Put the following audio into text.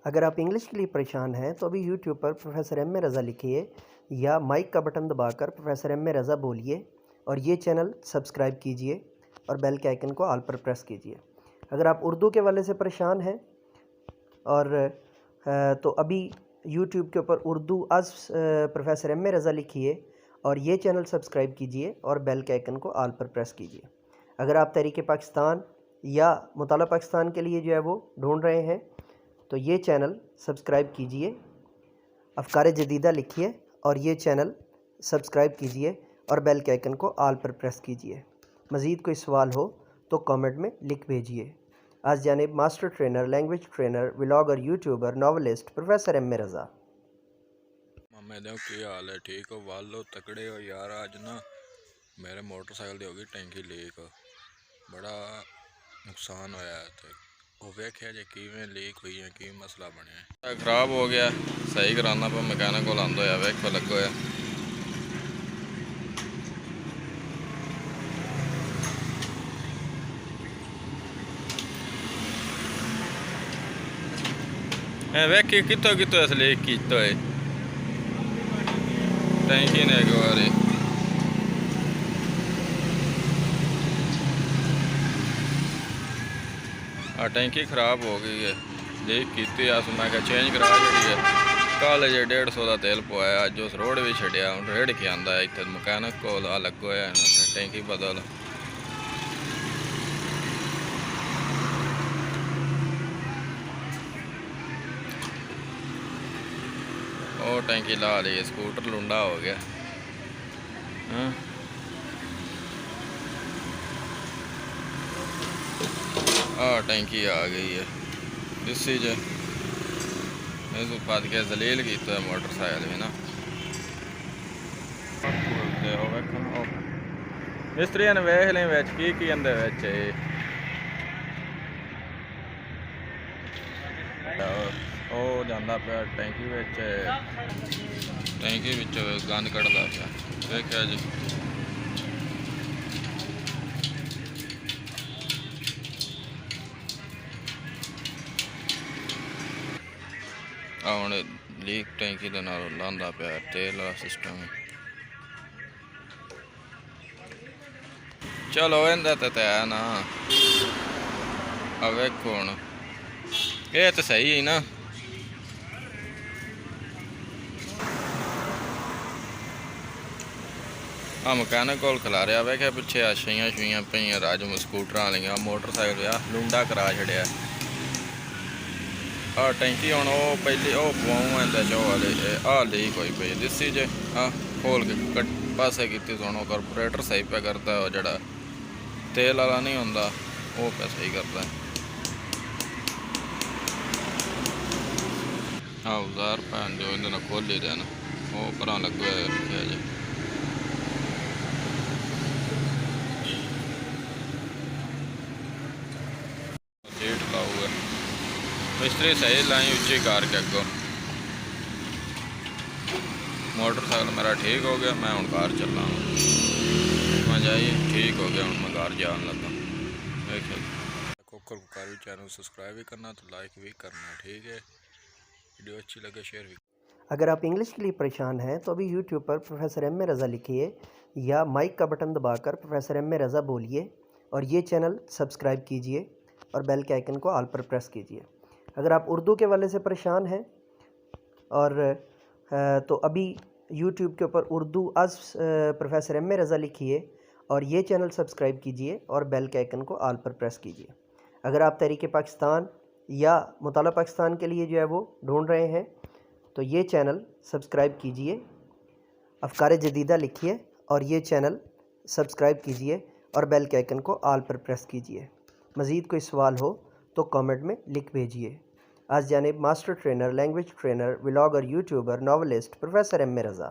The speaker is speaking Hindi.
अगर आप इंग्लिश के लिए परेशान हैं तो अभी यूट्यूब पर प्रोफेसर एम ए रज़ा लिखिए या माइक का बटन दबाकर प्रोफेसर एम ए रज़ा बोलिए और ये चैनल सब्सक्राइब कीजिए और बेल के आइकन को ऑल पर प्रेस कीजिए। अगर आप उर्दू के वाले से परेशान हैं और तो अभी यूट्यूब के ऊपर उर्दू आज प्रोफेसर एम ए रज़ा लिखिए और ये चैनल सब्सक्राइब कीजिए और बेल के आइकन को ऑल पर प्रेस कीजिए। अगर आप तहरीक पाकिस्तान या मुताला पाकिस्तान के लिए जो है वो ढूंढ रहे हैं तो ये चैनल सब्सक्राइब कीजिए, अफ़कार जदीदा लिखिए और ये चैनल सब्सक्राइब कीजिए और बेल के आइकन को ऑल पर प्रेस कीजिए। मज़ीद कोई सवाल हो तो कमेंट में लिख भेजिए। आज जानिब master trainer, language trainer, vlogger, YouTuber, novelist professor M A Raza. मेरे की हाल है? ठीक हो? वालो तकड़े हो यार। आज ना मेरे मोटरसाइकिल की होगी टैंकी लीक, बड़ा नुकसान होया है। वो वेख्या जे किवें लीक हुई है, की मसला बनया। खराब हो गया, सही कराना पर मैकेनिक को लांदा होया, वेखो लगो है। वेखी कितों कितों इस लीक किया है टैंकी ने एक बारी। टैंकी खराब हो गई है, लीक की अस मैं चेंज करा जी है। कल जे 150 का तेल पवाया, अज उस रोड भी छड्या, हूँ रेड़ के आंदा इतने मकैनिक को लगो है टैंकी बदल। और टैंकी ला ली, स्कूटर लुंडा हो गया। टैंकी आ गई है इसी ज फट के जलील किया मोटरसाइकिल भी ना। मिस्त्री ने वेख लें की जाता पाया टैंकी गंद कढ़दा पाया, देखा जी। ਹੁਣ लीक टैंकी ਦੇ ਨਾਲ ਲਾਂਦਾ ਪਿਆ तेल वाला सिस्टम। चलो ਇਹਦਾ ਤੇ ਹੈ ਨਾ। ਆ ਵੇਖੋ ਹੁਣ ਇਹ ਤਾਂ ਸਹੀ ਹੈ ਨਾ। ਆ ਮਕੈਨਿਕ ਕੋਲ ਖਿਲਾ ਰਿਹਾ, ਵੇਖਿਆ ਪਿੱਛੇ ਆਸ਼ੀਆਂ ਸ਼ੂਈਆਂ ਪਈਆਂ ਰਾਜਮ ਸਕੂਟਰਾਂ ਵਾਲੀਆਂ, मोटरसाइकिल ਆ ਲੁੰਡਾ ਕਰਾ ਛੜਿਆ। टैंकी हूँ वो पहले वो पवाऊँ इधर चो वाले लीक हुई पई दिसी जे। खोल के कट पासे की सुनो, कारपोरेटर सही पे करता है, जड़ा तेल वाला नहीं होंदा वो पे सही करता है। औजार भैन जो इन्हें खोल ही देना, वो पर लगे रखे जे। सीट का हुआ मिस्त्री सही लाई उच्ची कार के अगों। मोटरसाइकिल मेरा ठीक हो गया, मैं हूँ कार चलना मैं जाइए ठीक हो गया, हूँ मैं कार जान लगा। कोकर कार भी चैनल सब्सक्राइब भी करना तो लाइक भी करना, ठीक है। वीडियो अच्छी लगे शेयर भी। अगर आप इंग्लिश के लिए परेशान हैं तो अभी यूट्यूब पर प्रोफेसर एम ए रज़ा लिखिए या माइक का बटन दबाकर प्रोफेसर एम ए रज़ा बोलिए और ये चैनल सब्सक्राइब कीजिए और बेल के आइकन को ऑल पर प्रेस कीजिए। अगर आप उर्दू के वाले से परेशान हैं और तो अभी यूट्यूब के ऊपर उर्दू आज प्रोफेसर एम ए रज़ा लिखिए और ये चैनल सब्सक्राइब कीजिए और बेल के आइकन को ऑल पर प्रेस कीजिए। अगर आप तहरीक पाकिस्तान या मुताला पाकिस्तान के लिए जो है वो ढूंढ रहे हैं तो ये चैनल सब्सक्राइब कीजिए, अफ़कार जदीदा लिखिए और ये चैनल सब्सक्राइब कीजिए और बेल के आइकन को ऑल पर प्रेस कीजिए। मज़ीद कोई सवाल हो तो कमेंट में लिख भेजिए। आज जानिब master trainer, language trainer, vlogger, YouTuber, novelist professor M A Raza.